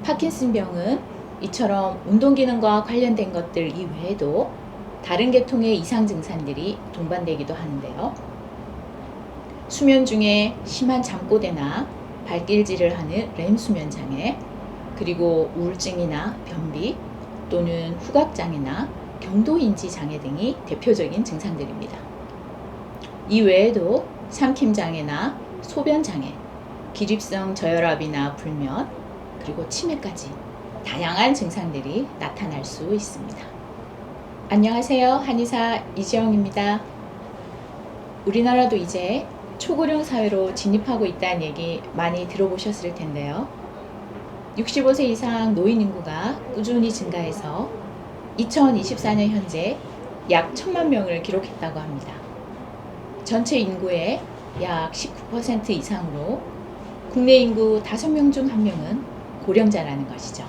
파킨슨병은 이처럼 운동기능과 관련된 것들 이외에도 다른 계통의 이상 증상들이 동반되기도 하는데요. 수면 중에 심한 잠꼬대나 발길질을 하는 렘 수면 장애, 그리고 우울증이나 변비 또는 후각장애나 경도인지 장애 등이 대표적인 증상들입니다. 이 외에도 삼킴장애나 소변장애, 기립성 저혈압이나 불면, 그리고 치매까지 다양한 증상들이 나타날 수 있습니다. 안녕하세요. 한의사 이지영입니다. 우리나라도 이제 초고령 사회로 진입하고 있다는 얘기 많이 들어보셨을 텐데요. 65세 이상 노인 인구가 꾸준히 증가해서 2024년 현재 약 1,000만 명을 기록했다고 합니다. 전체 인구의 약 19% 이상으로 국내 인구 5명 중 1명은 고령자라는 것이죠.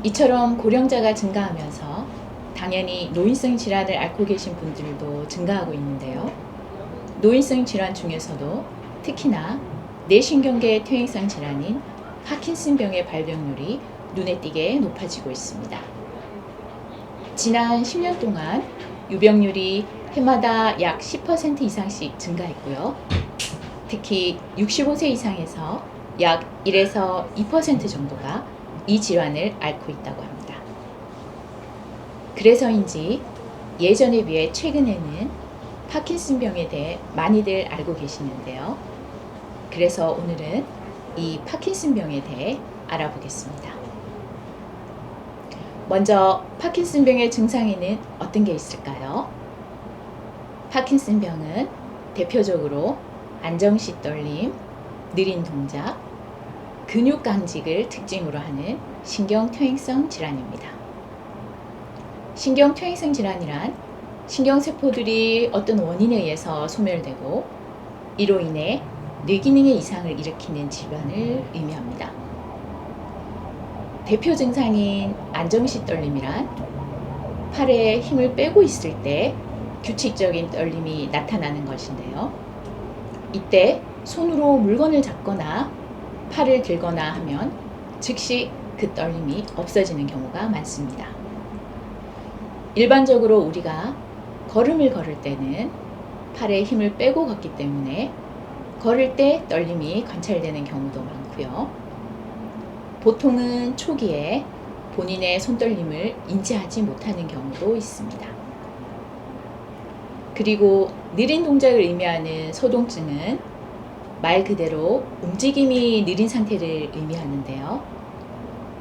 이처럼 고령자가 증가하면서 당연히 노인성 질환을 앓고 계신 분들도 증가하고 있는데요. 노인성 질환 중에서도 특히나 뇌신경계 퇴행성 질환인 파킨슨병의 발병률이 눈에 띄게 높아지고 있습니다. 지난 10년 동안 유병률이 해마다 약 10% 이상씩 증가했고요. 특히 65세 이상에서 약 1에서 2% 정도가 이 질환을 앓고 있다고 합니다. 그래서인지 예전에 비해 최근에는 파킨슨병에 대해 많이들 알고 계시는데요. 그래서 오늘은 이 파킨슨병에 대해 알아보겠습니다. 먼저 파킨슨병의 증상에는 어떤 게 있을까요? 파킨슨병은 대표적으로 안정시 떨림, 느린 동작, 근육 강직을 특징으로 하는 신경퇴행성 질환입니다. 신경퇴행성 질환이란 신경세포들이 어떤 원인에 의해서 소멸되고 이로 인해 뇌기능의 이상을 일으키는 질환을 의미합니다. 대표 증상인 안정시 떨림이란 팔에 힘을 빼고 있을 때 규칙적인 떨림이 나타나는 것인데요. 이때 손으로 물건을 잡거나 팔을 들거나 하면 즉시 그 떨림이 없어지는 경우가 많습니다. 일반적으로 우리가 걸음을 걸을 때는 팔에 힘을 빼고 걷기 때문에 걸을 때 떨림이 관찰되는 경우도 많고요. 보통은 초기에 본인의 손떨림을 인지하지 못하는 경우도 있습니다. 그리고 느린 동작을 의미하는 소동증은 말 그대로 움직임이 느린 상태를 의미하는데요.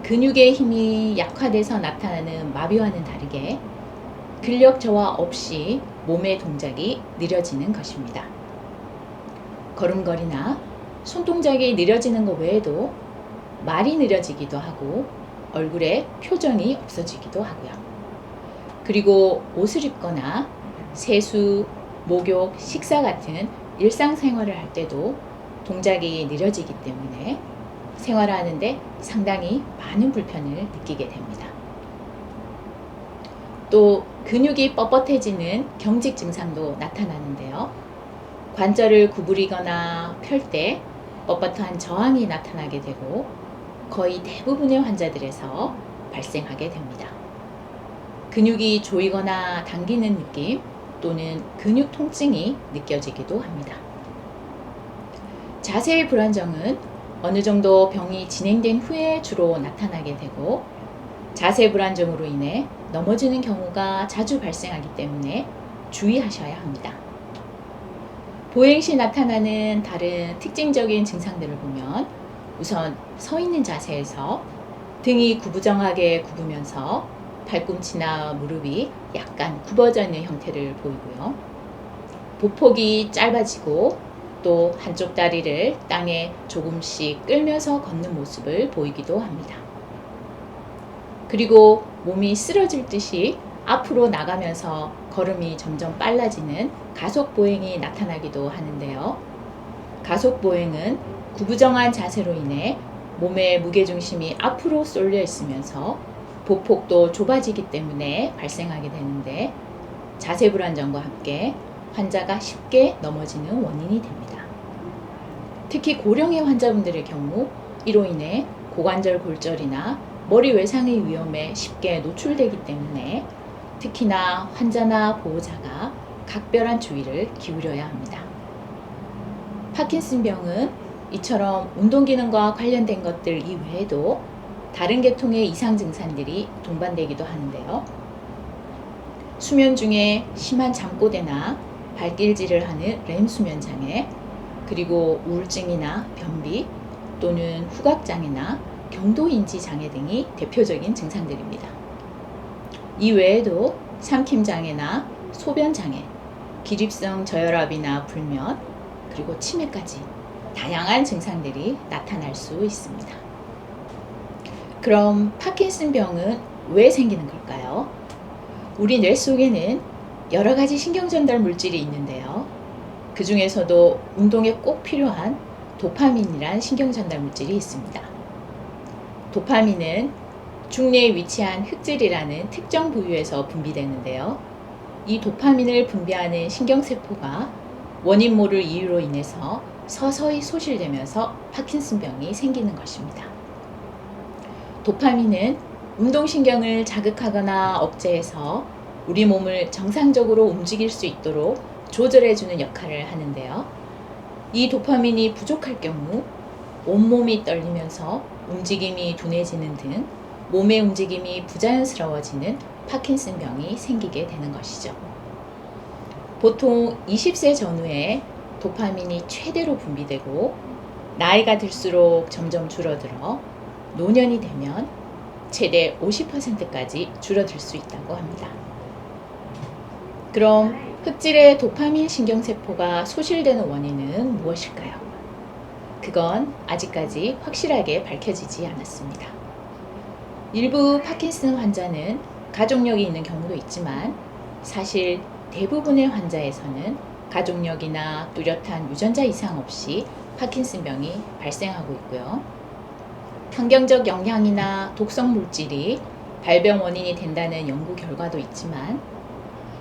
근육의 힘이 약화돼서 나타나는 마비와는 다르게 근력 저하 없이 몸의 동작이 느려지는 것입니다. 걸음걸이나 손동작이 느려지는 것 외에도 말이 느려지기도 하고 얼굴에 표정이 없어지기도 하고요. 그리고 옷을 입거나 세수, 목욕, 식사 같은 일상생활을 할 때도 동작이 느려지기 때문에 생활하는데 상당히 많은 불편을 느끼게 됩니다. 또 근육이 뻣뻣해지는 경직 증상도 나타나는데요. 관절을 구부리거나 펼 때 뻣뻣한 저항이 나타나게 되고 거의 대부분의 환자들에서 발생하게 됩니다. 근육이 조이거나 당기는 느낌 또는 근육 통증이 느껴지기도 합니다. 자세의 불안정은 어느 정도 병이 진행된 후에 주로 나타나게 되고 자세 불안정으로 인해 넘어지는 경우가 자주 발생하기 때문에 주의하셔야 합니다. 보행 시 나타나는 다른 특징적인 증상들을 보면 우선 서 있는 자세에서 등이 구부정하게 굽으면서 팔꿈치나 무릎이 약간 굽어져 있는 형태를 보이고요. 보폭이 짧아지고 또 한쪽 다리를 땅에 조금씩 끌면서 걷는 모습을 보이기도 합니다. 그리고 몸이 쓰러질 듯이 앞으로 나가면서 걸음이 점점 빨라지는 가속보행이 나타나기도 하는데요. 가속보행은 구부정한 자세로 인해 몸의 무게중심이 앞으로 쏠려 있으면서 보폭도 좁아지기 때문에 발생하게 되는데 자세 불안정과 함께 환자가 쉽게 넘어지는 원인이 됩니다. 특히 고령의 환자분들의 경우 이로 인해 고관절 골절이나 머리 외상의 위험에 쉽게 노출되기 때문에 특히나 환자나 보호자가 각별한 주의를 기울여야 합니다. 파킨슨병은 이처럼 운동기능과 관련된 것들 이외에도 다른 계통의 이상 증상들이 동반되기도 하는데요. 수면 중에 심한 잠꼬대나 발길질을 하는 렘 수면 장애, 그리고 우울증이나 변비 또는 후각장애나 경도인지 장애 등이 대표적인 증상들입니다. 이 외에도 삼킴장애나 소변장애, 기립성 저혈압이나 불면, 그리고 치매까지 다양한 증상들이 나타날 수 있습니다. 그럼 파킨슨병은 왜 생기는 걸까요? 우리 뇌 속에는 여러 가지 신경전달 물질이 있는데요. 그 중에서도 운동에 꼭 필요한 도파민이란 신경전달 물질이 있습니다. 도파민은 중뇌에 위치한 흑질이라는 특정 부위에서 분비되는데요. 이 도파민을 분비하는 신경세포가 원인 모를 이유로 인해서 서서히 소실되면서 파킨슨병이 생기는 것입니다. 도파민은 운동신경을 자극하거나 억제해서 우리 몸을 정상적으로 움직일 수 있도록 조절해주는 역할을 하는데요. 이 도파민이 부족할 경우 온몸이 떨리면서 움직임이 둔해지는 등 몸의 움직임이 부자연스러워지는 파킨슨병이 생기게 되는 것이죠. 보통 20세 전후에 도파민이 최대로 분비되고 나이가 들수록 점점 줄어들어 노년이 되면 최대 50%까지 줄어들 수 있다고 합니다. 그럼 흑질의 도파민 신경세포가 소실되는 원인은 무엇일까요? 그건 아직까지 확실하게 밝혀지지 않았습니다. 일부 파킨슨 환자는 가족력이 있는 경우도 있지만 사실 대부분의 환자에서는 가족력이나 뚜렷한 유전자 이상 없이 파킨슨병이 발생하고 있고요. 환경적 영향이나 독성 물질이 발병 원인이 된다는 연구 결과도 있지만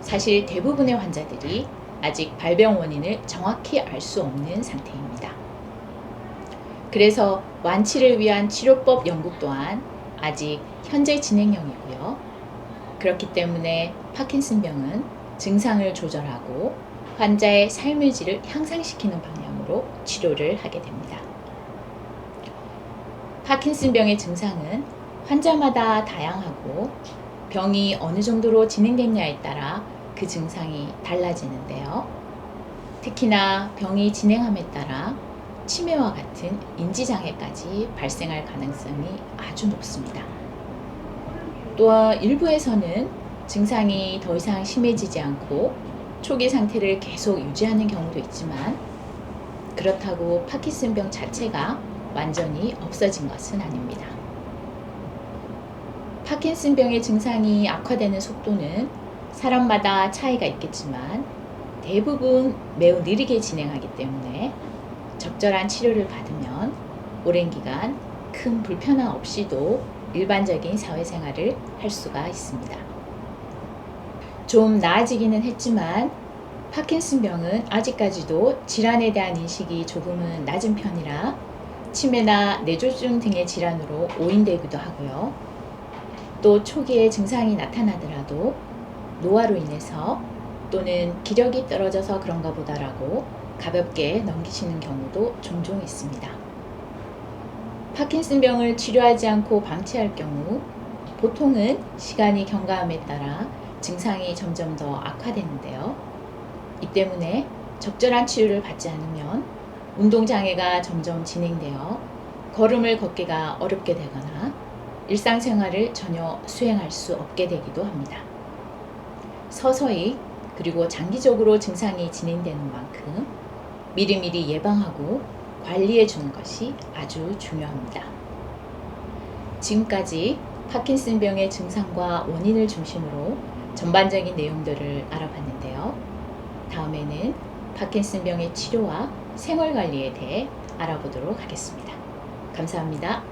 사실 대부분의 환자들이 아직 발병 원인을 정확히 알 수 없는 상태입니다. 그래서 완치를 위한 치료법 연구 또한 아직 현재 진행형이고요. 그렇기 때문에 파킨슨병은 증상을 조절하고 환자의 삶의 질을 향상시키는 방향으로 치료를 하게 됩니다. 파킨슨병의 증상은 환자마다 다양하고 병이 어느 정도로 진행됐냐에 따라 그 증상이 달라지는데요. 특히나 병이 진행함에 따라 치매와 같은 인지장애까지 발생할 가능성이 아주 높습니다. 또한 일부에서는 증상이 더 이상 심해지지 않고 초기 상태를 계속 유지하는 경우도 있지만 그렇다고 파킨슨병 자체가 완전히 없어진 것은 아닙니다. 파킨슨병의 증상이 악화되는 속도는 사람마다 차이가 있겠지만 대부분 매우 느리게 진행하기 때문에 적절한 치료를 받으면 오랜 기간 큰 불편함 없이도 일반적인 사회생활을 할 수가 있습니다. 좀 나아지기는 했지만 파킨슨병은 아직까지도 질환에 대한 인식이 조금은 낮은 편이라 치매나 뇌졸중 등의 질환으로 오인되기도 하고요. 또 초기에 증상이 나타나더라도 노화로 인해서 또는 기력이 떨어져서 그런가 보다라고 가볍게 넘기시는 경우도 종종 있습니다. 파킨슨병을 치료하지 않고 방치할 경우 보통은 시간이 경과함에 따라 증상이 점점 더 악화되는데요. 이 때문에 적절한 치료를 받지 않으면 운동장애가 점점 진행되어 걸음을 걷기가 어렵게 되거나 일상생활을 전혀 수행할 수 없게 되기도 합니다. 서서히 그리고 장기적으로 증상이 진행되는 만큼 미리미리 예방하고 관리해 주는 것이 아주 중요합니다. 지금까지 파킨슨병의 증상과 원인을 중심으로 전반적인 내용들을 알아봤는데요. 다음에는 파킨슨병의 치료와 생활관리에 대해 알아보도록 하겠습니다. 감사합니다.